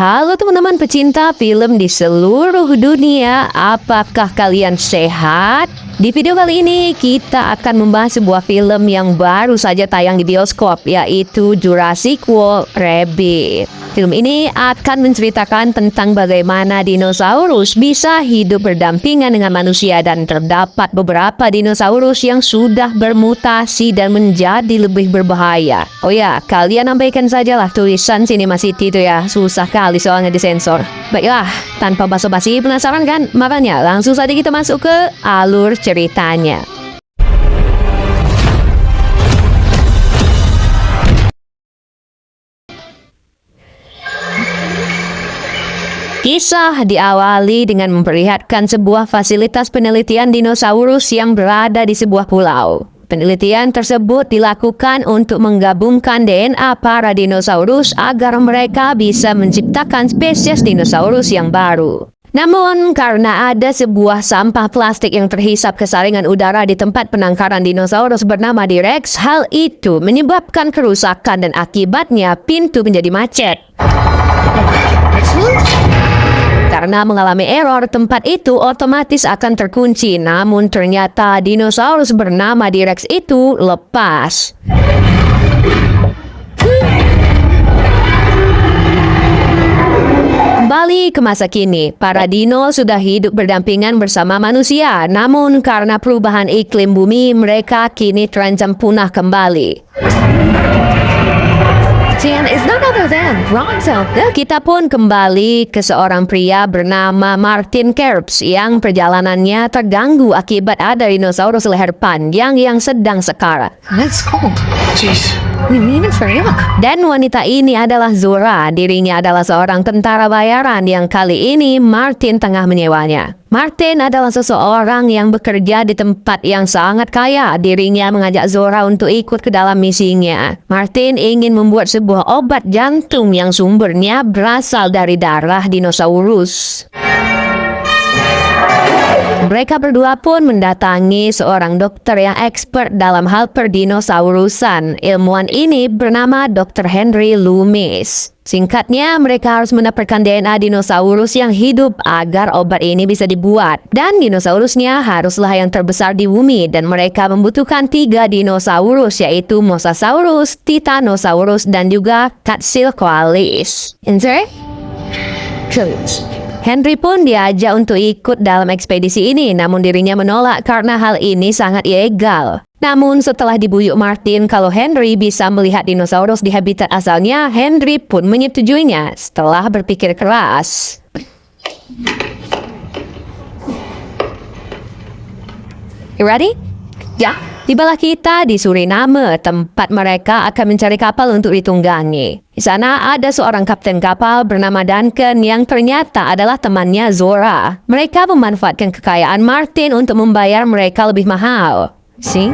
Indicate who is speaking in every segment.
Speaker 1: Halo teman-teman pecinta film di seluruh dunia, apakah kalian sehat? Di video kali ini kita akan membahas sebuah film yang baru saja tayang di bioskop, yaitu Jurassic World Rabbids. Film ini akan menceritakan tentang bagaimana dinosaurus bisa hidup berdampingan dengan manusia dan terdapat beberapa dinosaurus yang sudah bermutasi dan menjadi lebih berbahaya. Oh ya, kalian abaikan sajalah tulisan Cinema City itu ya, susah kali soalnya disensor. Baiklah, tanpa basa-basi, penasaran kan? Makanya langsung saja kita masuk ke alur ceritanya. Kisah diawali dengan memperlihatkan sebuah fasilitas penelitian dinosaurus yang berada di sebuah pulau. Penelitian tersebut dilakukan untuk menggabungkan DNA para dinosaurus agar mereka bisa menciptakan spesies dinosaurus yang baru. Namun, karena ada sebuah sampah plastik yang terhisap ke saringan udara di tempat penangkaran dinosaurus bernama T-Rex, hal itu menyebabkan kerusakan dan akibatnya pintu menjadi macet. Karena mengalami error, tempat itu otomatis akan terkunci. Namun ternyata dinosaurus bernama T-Rex itu lepas. Kembali ke masa kini, para dino sudah hidup berdampingan bersama manusia. Namun karena perubahan iklim bumi, mereka kini terancam punah kembali. Kita pun kembali ke seorang pria bernama Martin Krebs yang perjalanannya terganggu akibat ada dinosaurus leher panjang yang sedang sekarat.
Speaker 2: Let's go. Jeez.
Speaker 1: Dan wanita ini adalah Zora. Dirinya adalah seorang tentara bayaran yang kali ini Martin tengah menyewanya. Martin adalah seseorang yang bekerja di tempat yang sangat kaya. Dirinya mengajak Zora untuk ikut ke dalam misinya. Martin ingin membuat sebuah obat jantung yang sumbernya berasal dari darah dinosaurus. Mereka berdua pun mendatangi seorang dokter yang expert dalam hal perdinosaurusan. Ilmuwan ini bernama Dr. Henry Loomis. Singkatnya, mereka harus mendapatkan DNA dinosaurus yang hidup agar obat ini bisa dibuat. Dan dinosaurusnya haruslah yang terbesar di bumi, dan mereka membutuhkan 3 dinosaurus, yaitu Mosasaurus, Titanosaurus, dan juga Quetzalcoatlus. Enter? Henry pun diajak untuk ikut dalam ekspedisi ini, namun dirinya menolak karena hal ini sangat ilegal. Namun setelah dibuyuk Martin kalau Henry bisa melihat dinosaurus di habitat asalnya, Henry pun menyetujuinya setelah berpikir keras. You ready? Ya. Tibalah kita di Suriname, tempat mereka akan mencari kapal untuk ditunggangi. Di sana ada seorang kapten kapal bernama Duncan yang ternyata adalah temannya Zora. Mereka memanfaatkan kekayaan Martin untuk membayar mereka lebih mahal. See?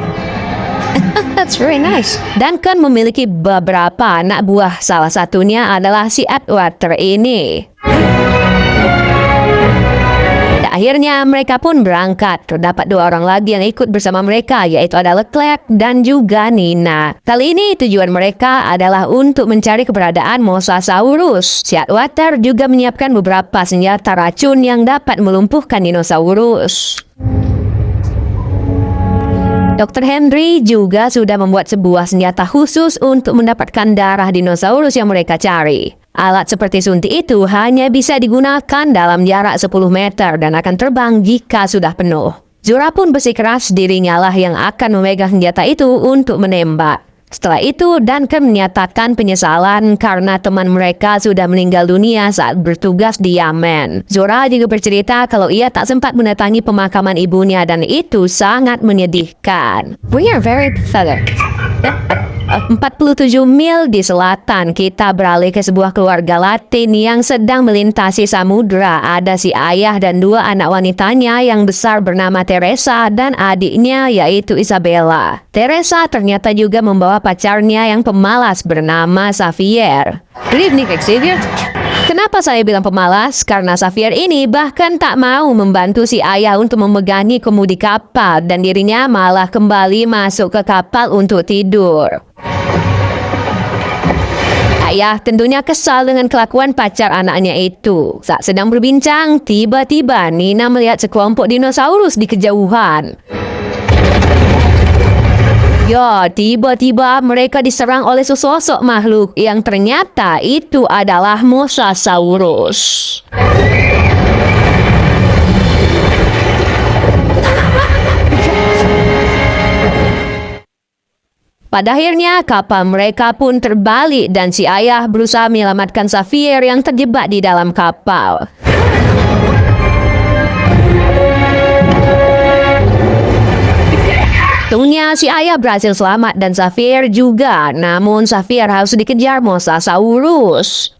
Speaker 1: That's very nice. Duncan memiliki beberapa anak buah. Salah satunya adalah si Atwater ini. Akhirnya mereka pun berangkat. Terdapat 2 orang lagi yang ikut bersama mereka, yaitu ada Leclerc dan juga Nina. Kali ini tujuan mereka adalah untuk mencari keberadaan Mosasaurus. Si Atwater juga menyiapkan beberapa senjata racun yang dapat melumpuhkan dinosaurus. Dr. Henry juga sudah membuat sebuah senjata khusus untuk mendapatkan darah dinosaurus yang mereka cari. Alat seperti suntik itu hanya bisa digunakan dalam jarak 10 meter dan akan terbang jika sudah penuh. Zora pun bersikeras dirinya lah yang akan memegang senjata itu untuk menembak. Setelah itu, Duncan menyatakan penyesalan karena teman mereka sudah meninggal dunia saat bertugas di Yemen. Zora juga bercerita kalau ia tak sempat mendatangi pemakaman ibunya dan itu sangat menyedihkan. We are very pathetic. 47 mil di selatan, kita beralih ke sebuah keluarga Latin yang sedang melintasi samudera. Ada si ayah dan 2 anak wanitanya yang besar bernama Teresa dan adiknya yaitu Isabella. Teresa ternyata juga membawa pacarnya yang pemalas bernama Xavier. Good evening, Xavier. Kenapa saya bilang pemalas? Karena Xavier ini bahkan tak mau membantu si ayah untuk memegangi kemudi kapal dan dirinya malah kembali masuk ke kapal untuk tidur. ayah tentunya kesal dengan kelakuan pacar anaknya itu. Saat sedang berbincang, tiba-tiba Nina melihat sekelompok dinosaurus di kejauhan. Ya, tiba-tiba mereka diserang oleh sesosok makhluk yang ternyata itu adalah Mosasaurus. Pada akhirnya, kapal mereka pun terbalik dan si ayah berusaha menyelamatkan Xavier yang terjebak di dalam kapal. Untungnya si ayah berhasil selamat dan Xavier juga, namun Xavier harus dikejar Mosasaurus.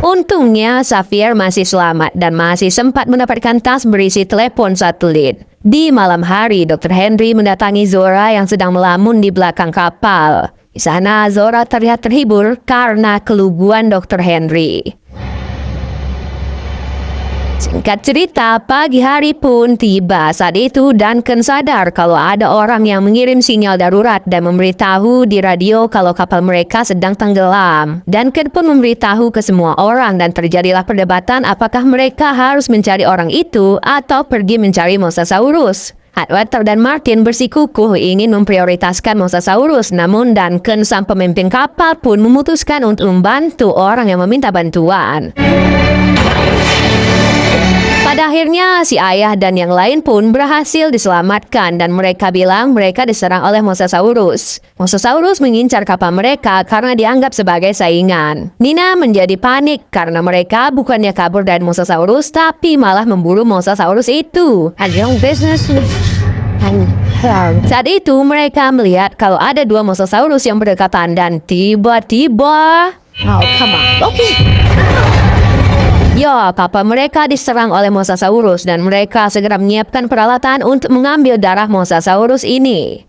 Speaker 1: Untungnya Xavier masih selamat dan masih sempat mendapatkan tas berisi telepon satelit. Di malam hari, Dr. Henry mendatangi Zora yang sedang melamun di belakang kapal. Di sana, Zora terlihat terhibur karena keluguan Dr. Henry. Singkat cerita, pagi hari pun tiba. Saat itu, Duncan sadar kalau ada orang yang mengirim sinyal darurat dan memberitahu di radio kalau kapal mereka sedang tenggelam. Duncan pun memberitahu ke semua orang dan terjadilah perdebatan apakah mereka harus mencari orang itu atau pergi mencari Mosasaurus. Atwater dan Martin bersikukuh ingin memprioritaskan Mosasaurus, namun Duncan sang pemimpin kapal pun memutuskan untuk membantu orang yang meminta bantuan. Pada akhirnya, si ayah dan yang lain pun berhasil diselamatkan dan mereka bilang mereka diserang oleh Mosasaurus. Mosasaurus mengincar kapal mereka karena dianggap sebagai saingan. Nina menjadi panik karena mereka bukannya kabur dari Mosasaurus tapi malah memburu Mosasaurus itu. Saat itu mereka melihat kalau ada dua Mosasaurus yang berdekatan dan tiba-tiba... Oh, come on. Okay. Ya, kapal mereka diserang oleh Mosasaurus dan mereka segera menyiapkan peralatan untuk mengambil darah Mosasaurus ini.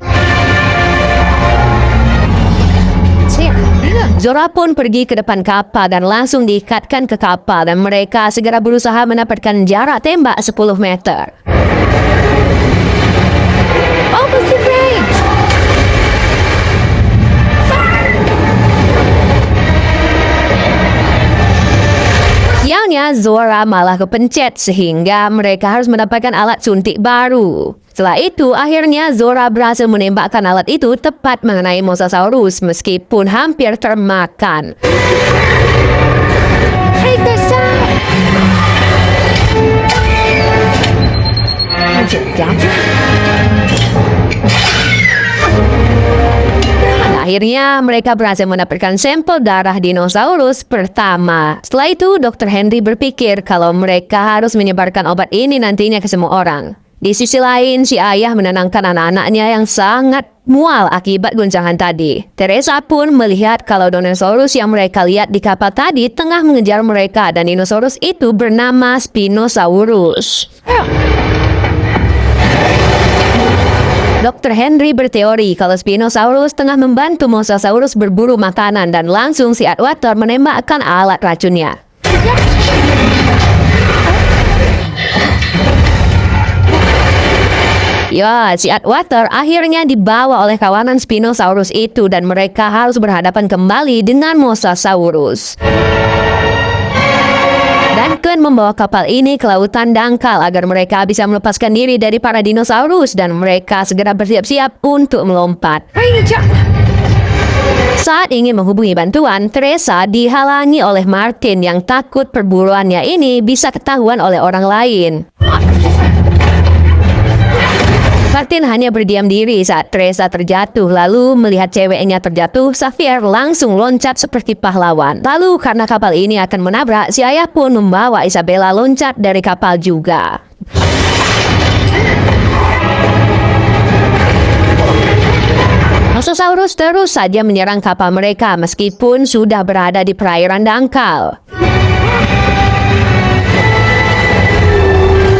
Speaker 1: Zora pun pergi ke depan kapal dan langsung diikatkan ke kapal dan mereka segera berusaha mendapatkan jarak tembak 10 meter. Oh, sialnya, Zora malah kepencet sehingga mereka harus mendapatkan alat suntik baru. Setelah itu, akhirnya Zora berhasil menembakkan alat itu tepat mengenai Mosasaurus meskipun hampir termakan. Akhirnya, mereka berhasil mendapatkan sampel darah dinosaurus pertama. Setelah itu, Dr. Henry berpikir kalau mereka harus menyebarkan obat ini nantinya ke semua orang. Di sisi lain, si ayah menenangkan anak-anaknya yang sangat mual akibat guncangan tadi. Teresa pun melihat kalau dinosaurus yang mereka lihat di kapal tadi tengah mengejar mereka dan dinosaurus itu bernama Spinosaurus. Dr. Henry berteori kalau Spinosaurus tengah membantu Mosasaurus berburu makanan dan langsung si Atwater menembakkan alat racunnya. Ya, si Atwater akhirnya dibawa oleh kawanan Spinosaurus itu dan mereka harus berhadapan kembali dengan Mosasaurus. Duncan membawa kapal ini ke lautan dangkal agar mereka bisa melepaskan diri dari para dinosaurus dan mereka segera bersiap-siap untuk melompat. Saat ingin menghubungi bantuan, Teresa dihalangi oleh Martin yang takut perburuannya ini bisa ketahuan oleh orang lain. Martin hanya berdiam diri saat Teresa terjatuh, lalu melihat ceweknya terjatuh, Xavier langsung loncat seperti pahlawan. Lalu karena kapal ini akan menabrak, si ayah pun membawa Isabella loncat dari kapal juga. Mosasaurus terus saja menyerang kapal mereka meskipun sudah berada di perairan dangkal.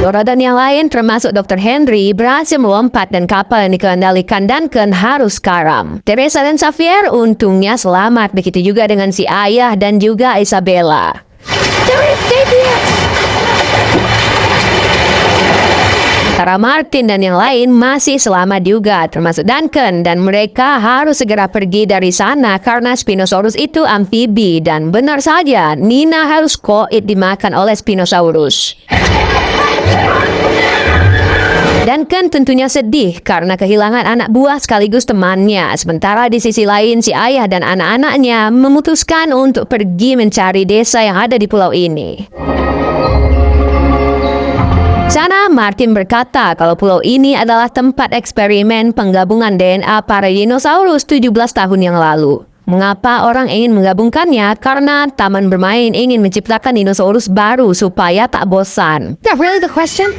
Speaker 1: Zora dan yang lain termasuk Dr. Henry berhasil melompat dan kapal yang dikendalikan Duncan harus karam. Teresa dan Xavier untungnya selamat, begitu juga dengan si ayah dan juga Isabella. Sementara Martin dan yang lain masih selamat juga, termasuk Duncan, dan mereka harus segera pergi dari sana karena Spinosaurus itu amfibi dan benar saja Nina harus koit dimakan oleh Spinosaurus. Duncan tentunya sedih karena kehilangan anak buah sekaligus temannya. Sementara di sisi lain si ayah dan anak-anaknya memutuskan untuk pergi mencari desa yang ada di pulau ini. Sana Martin berkata kalau pulau ini adalah tempat eksperimen penggabungan DNA para dinosaurus 17 tahun yang lalu. Mengapa orang ingin menggabungkannya? Karena taman bermain ingin menciptakan dinosaurus baru supaya tak bosan. Is that really the question?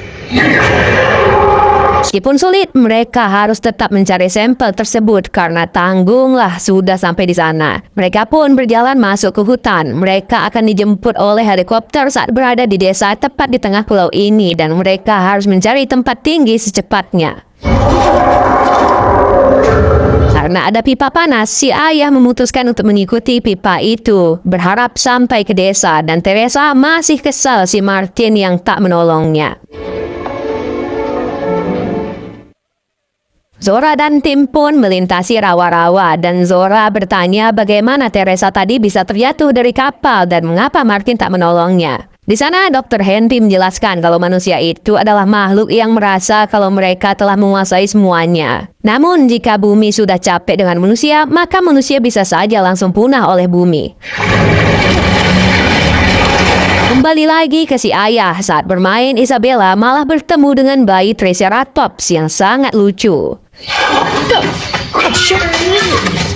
Speaker 1: Meskipun sulit, mereka harus tetap mencari sampel tersebut karena tanggunglah sudah sampai di sana. Mereka pun berjalan masuk ke hutan. Mereka akan dijemput oleh helikopter saat berada di desa tepat di tengah pulau ini dan mereka harus mencari tempat tinggi secepatnya. Karena ada pipa panas, si ayah memutuskan untuk mengikuti pipa itu, berharap sampai ke desa dan Teresa masih kesal si Martin yang tak menolongnya. Zora dan tim pun melintasi rawa-rawa dan Zora bertanya bagaimana Teresa tadi bisa terjatuh dari kapal dan mengapa Martin tak menolongnya. Di sana Dr. Henry menjelaskan kalau manusia itu adalah makhluk yang merasa kalau mereka telah menguasai semuanya. Namun jika bumi sudah capek dengan manusia, maka manusia bisa saja langsung punah oleh bumi. Kembali lagi ke si ayah, saat bermain Isabella malah bertemu dengan bayi Triceratops yang sangat lucu.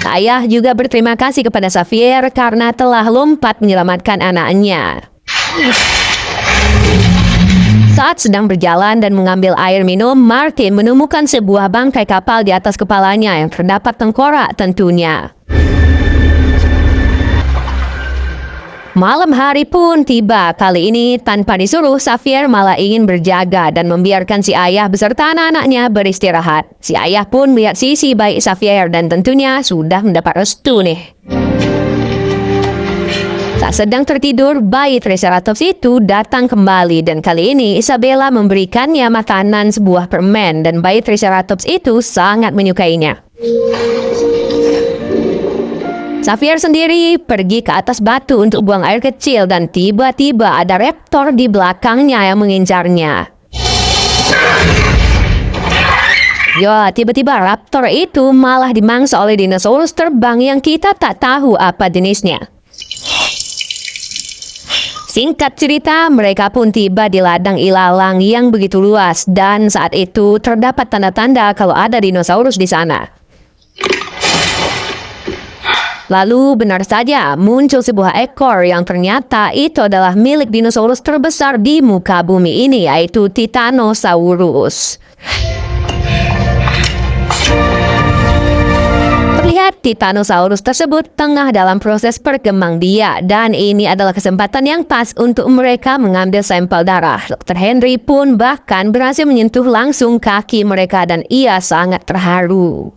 Speaker 1: Ayah juga berterima kasih kepada Xavier karena telah lompat menyelamatkan anaknya. Saat sedang berjalan dan mengambil air minum, Martin menemukan sebuah bangkai kapal di atas kepalanya yang terdapat tengkorak tentunya. Malam hari pun tiba. Kali ini tanpa disuruh, Xavier malah ingin berjaga dan membiarkan si ayah beserta anak-anaknya beristirahat. Si ayah pun melihat sisi baik Xavier dan tentunya sudah mendapat restu nih. Saat sedang tertidur, bayi Triceratops itu datang kembali dan kali ini Isabella memberikannya makanan sebuah permen dan bayi Triceratops itu sangat menyukainya. Xavier sendiri pergi ke atas batu untuk buang air kecil dan tiba-tiba ada raptor di belakangnya yang mengincarnya. Ya, tiba-tiba raptor itu malah dimangsa oleh dinosaurus terbang yang kita tak tahu apa jenisnya. Singkat cerita, mereka pun tiba di ladang ilalang yang begitu luas dan saat itu terdapat tanda-tanda kalau ada dinosaurus di sana. Lalu benar saja muncul sebuah ekor yang ternyata itu adalah milik dinosaurus terbesar di muka bumi ini, yaitu Titanosaurus. Terlihat Titanosaurus tersebut tengah dalam proses perkembangbiak dan ini adalah kesempatan yang pas untuk mereka mengambil sampel darah. Dr. Henry pun bahkan berhasil menyentuh langsung kaki mereka dan ia sangat terharu.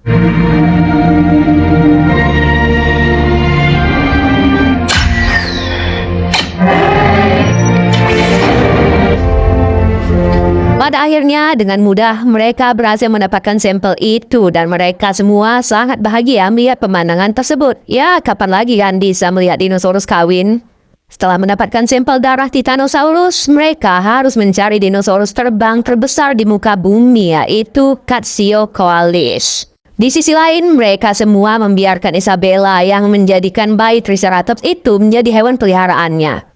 Speaker 1: Pada akhirnya, dengan mudah mereka berhasil mendapatkan sampel itu dan mereka semua sangat bahagia melihat pemandangan tersebut. Ya, kapan lagi kan bisa melihat dinosaurus kawin? Setelah mendapatkan sampel darah Titanosaurus, mereka harus mencari dinosaurus terbang terbesar di muka bumi, yaitu Caeciocoalis. Di sisi lain, mereka semua membiarkan Isabella yang menjadikan bayi Triceratops itu menjadi hewan peliharaannya.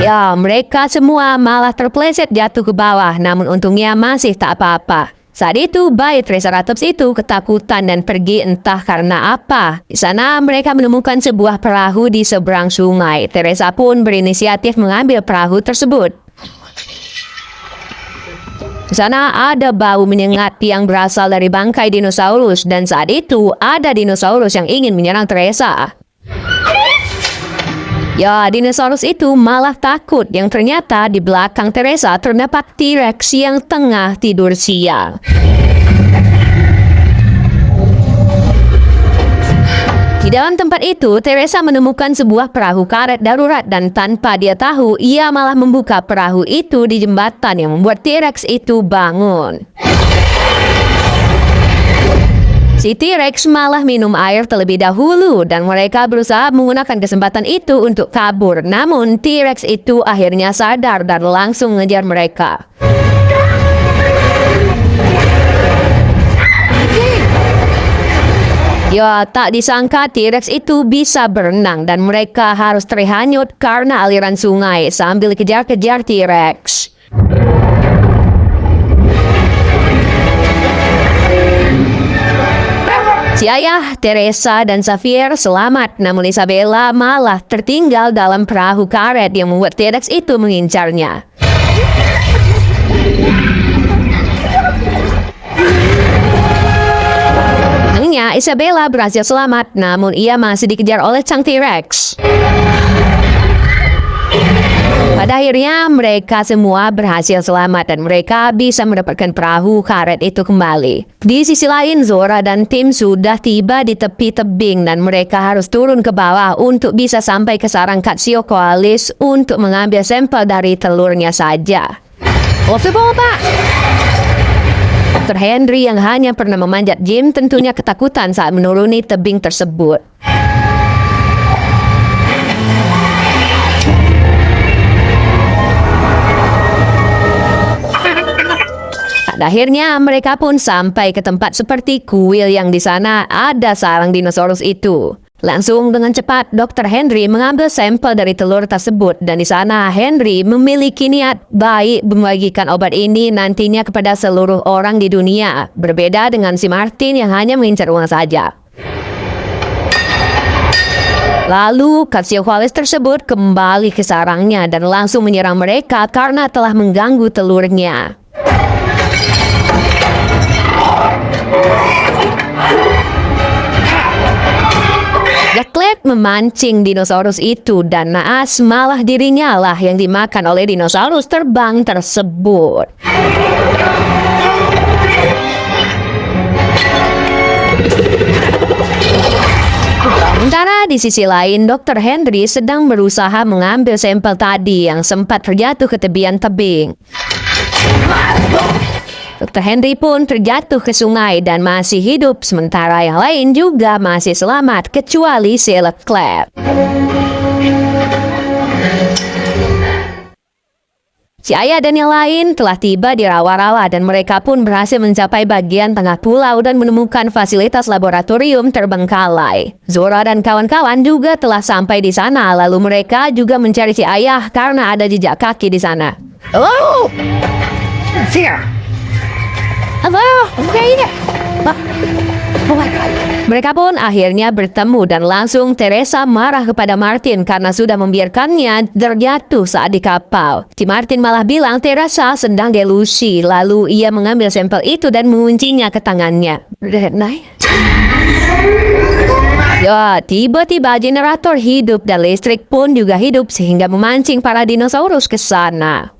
Speaker 1: Ya, mereka semua malah terpeleset jatuh ke bawah, namun untungnya masih tak apa-apa. Saat itu, bayi Triceratops itu ketakutan dan pergi entah karena apa. Di sana, mereka menemukan sebuah perahu di seberang sungai. Teresa pun berinisiatif mengambil perahu tersebut. Di sana ada bau menyengat yang berasal dari bangkai dinosaurus dan saat itu ada dinosaurus yang ingin menyerang Teresa. Ya, dinosaurus itu malah takut yang ternyata di belakang Teresa terdapat T-Rex yang tengah tidur siang. dalam tempat itu, Teresa menemukan sebuah perahu karet darurat dan tanpa dia tahu, ia malah membuka perahu itu di jembatan yang membuat T-Rex itu bangun. Si T-Rex malah minum air terlebih dahulu dan mereka berusaha menggunakan kesempatan itu untuk kabur. Namun T-Rex itu akhirnya sadar dan langsung mengejar mereka. Ya, tak disangka T-Rex itu bisa berenang dan mereka harus terhanyut karena aliran sungai sambil kejar-kejar T-Rex. Si ayah, Teresa, dan Xavier selamat, namun Isabella malah tertinggal dalam perahu karet yang membuat T-Rex itu mengincarnya. Isabella berhasil selamat, namun ia masih dikejar oleh sang T-Rex. Pada akhirnya mereka semua berhasil selamat dan mereka bisa mendapatkan perahu karet itu kembali. Di sisi lain, Zora dan tim sudah tiba di tepi tebing dan mereka harus turun ke bawah untuk bisa sampai ke sarang Quetzalcoatlus untuk mengambil sampel dari telurnya saja. Dr. Henry yang hanya pernah memanjat gym tentunya ketakutan saat menuruni tebing tersebut. Pada akhirnya mereka pun sampai ke tempat seperti kuil yang di sana ada sarang dinosaurus itu. Langsung dengan cepat, Dr. Henry mengambil sampel dari telur tersebut dan di sana Henry memiliki niat baik membagikan obat ini nantinya kepada seluruh orang di dunia. Berbeda dengan si Martin yang hanya mengincar uang saja. Lalu, Quetzalcoatlus tersebut kembali ke sarangnya dan langsung menyerang mereka karena telah mengganggu telurnya. Jacklet memancing dinosaurus itu dan naas malah dirinya lah yang dimakan oleh dinosaurus terbang tersebut. Sementara di sisi lain, Dr. Henry sedang berusaha mengambil sampel tadi yang sempat terjatuh ke tepian tebing. Dr. Henry pun terjatuh ke sungai dan masih hidup, sementara yang lain juga masih selamat, kecuali si Leclerc. Si ayah dan yang lain telah tiba di rawa-rawa dan mereka pun berhasil mencapai bagian tengah pulau dan menemukan fasilitas laboratorium terbengkalai. Zora dan kawan-kawan juga telah sampai di sana, lalu mereka juga mencari si ayah karena ada jejak kaki di sana. Hello! Here! Halo, oh my God. Mereka pun akhirnya bertemu dan langsung Teresa marah kepada Martin karena sudah membiarkannya terjatuh saat di kapal. Si Martin malah bilang Teresa sedang delusi, lalu ia mengambil sampel itu dan menguncinya ke tangannya. Ya, tiba-tiba generator hidup dan listrik pun juga hidup sehingga memancing para dinosaurus ke sana.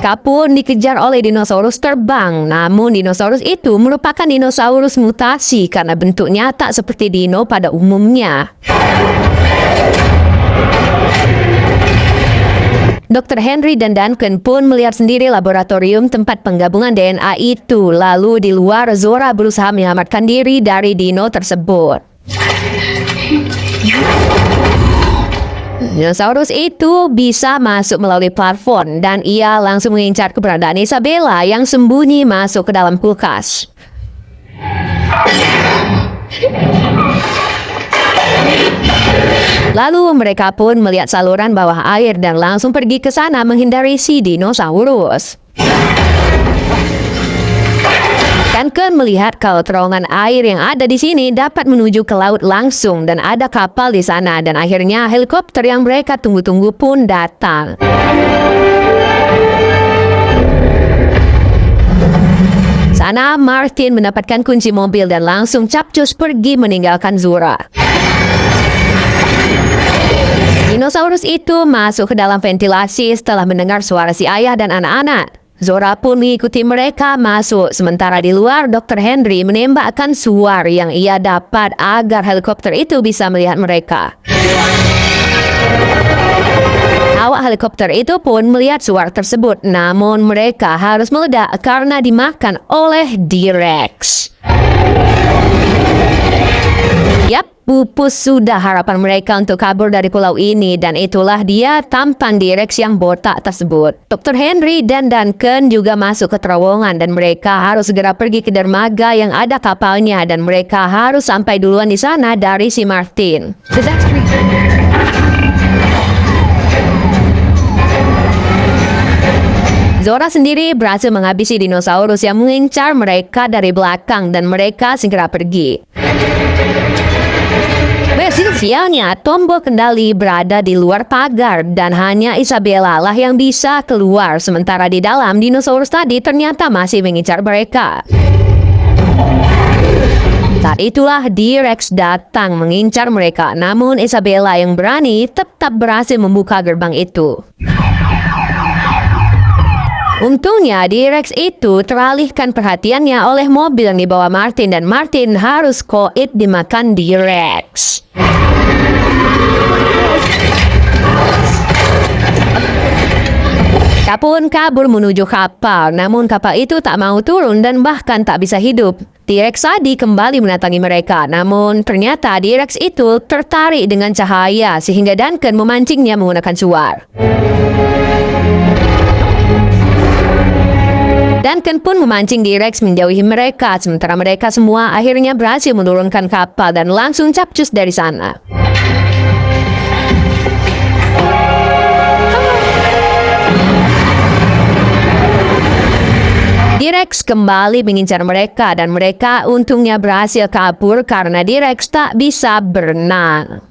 Speaker 1: Mereka pun dikejar oleh dinosaurus terbang, namun dinosaurus itu merupakan dinosaurus mutasi karena bentuknya tak seperti dino pada umumnya. Dr. Henry dan Duncan pun melihat sendiri laboratorium tempat penggabungan DNA itu, lalu di luar Zora berusaha menyelamatkan diri dari dino tersebut. Dinosaurus itu bisa masuk melalui plafon dan ia langsung mengincar keberadaan Isabella yang sembunyi masuk ke dalam kulkas. Lalu mereka pun melihat saluran bawah air dan langsung pergi ke sana menghindari si dinosaurus. Duncan melihat kalau terowongan air yang ada di sini dapat menuju ke laut langsung dan ada kapal di sana dan akhirnya helikopter yang mereka tunggu-tunggu pun datang. Sana Martin mendapatkan kunci mobil dan langsung capcus pergi meninggalkan Zora. Dinosaurus itu masuk ke dalam ventilasi setelah mendengar suara si ayah dan anak-anak. Zora pun mengikuti mereka masuk, sementara di luar Dr. Henry menembakkan suar yang ia dapat agar helikopter itu bisa melihat mereka. Awak helikopter itu pun melihat suar tersebut, namun mereka harus meledak karena dimakan oleh T-Rex. Yap, pupus sudah harapan mereka untuk kabur dari pulau ini, dan itulah dia tampan T-Rex yang botak tersebut. Dr. Henry dan Duncan juga masuk ke terowongan dan mereka harus segera pergi ke dermaga yang ada kapalnya, dan mereka harus sampai duluan di sana dari si Martin. Zora sendiri berhasil menghabisi dinosaurus yang mengincar mereka dari belakang dan mereka segera pergi. Sialnya, tombol kendali berada di luar pagar dan hanya Isabella lah yang bisa keluar, sementara di dalam dinosaurus tadi ternyata masih mengincar mereka. Saat itulah T-Rex datang mengincar mereka, namun Isabella yang berani tetap berhasil membuka gerbang itu. Untungnya T-Rex itu teralihkan perhatiannya oleh mobil yang dibawa Martin dan Martin harus koit dimakan T-Rex. Mereka pun kabur menuju kapal, namun kapal itu tak mau turun dan bahkan tak bisa hidup. T-Rex tadi kembali mendatangi mereka, namun ternyata T-Rex itu tertarik dengan cahaya sehingga Duncan memancingnya menggunakan suar. Duncan pun memancing T-Rex menjauhi mereka, sementara mereka semua akhirnya berhasil menurunkan kapal dan langsung capcus dari sana. T-Rex kembali mengincar mereka dan mereka untungnya berhasil kabur karena T-Rex tak bisa berenang.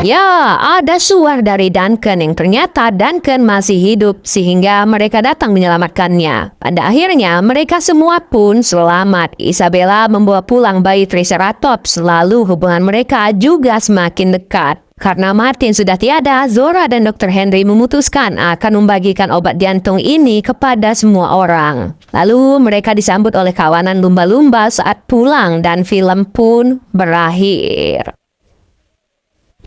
Speaker 1: Ya, ada suar dari Duncan yang ternyata Duncan masih hidup sehingga mereka datang menyelamatkannya. Pada akhirnya mereka semua pun selamat. Isabella membawa pulang bayi Triceratops, lalu hubungan mereka juga semakin dekat. Karena Martin sudah tiada, Zora dan Dr. Henry memutuskan akan membagikan obat jantung ini kepada semua orang. Lalu mereka disambut oleh kawanan lumba-lumba saat pulang dan film pun berakhir.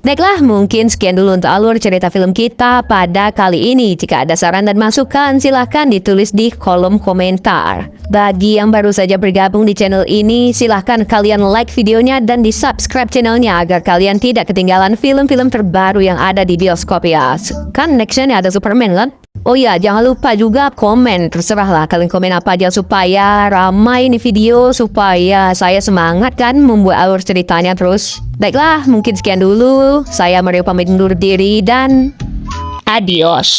Speaker 1: Baiklah, mungkin sekian dulu untuk alur cerita film kita pada kali ini. Jika ada saran dan masukan, silahkan ditulis di kolom komentar. Bagi yang baru saja bergabung di channel ini, silahkan kalian like videonya dan di-subscribe channelnya agar kalian tidak ketinggalan film-film terbaru yang ada di bioskop ya. Kan nextnya ada Superman kan? Oh ya, jangan lupa juga komen. Terserahlah kalian komen apa aja supaya ramai nih video, supaya saya semangat kan membuat alur ceritanya terus. Baiklah, mungkin sekian dulu. Saya Mario pamit undur diri dan adios.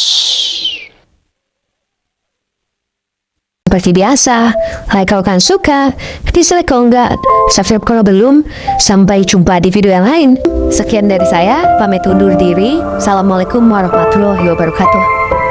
Speaker 1: Seperti biasa, like kalau kalian suka, dislike kalau enggak, subscribe kalau belum. Sampai jumpa di video yang lain. Sekian dari saya, pamit undur diri. Assalamualaikum warahmatullahi wabarakatuh.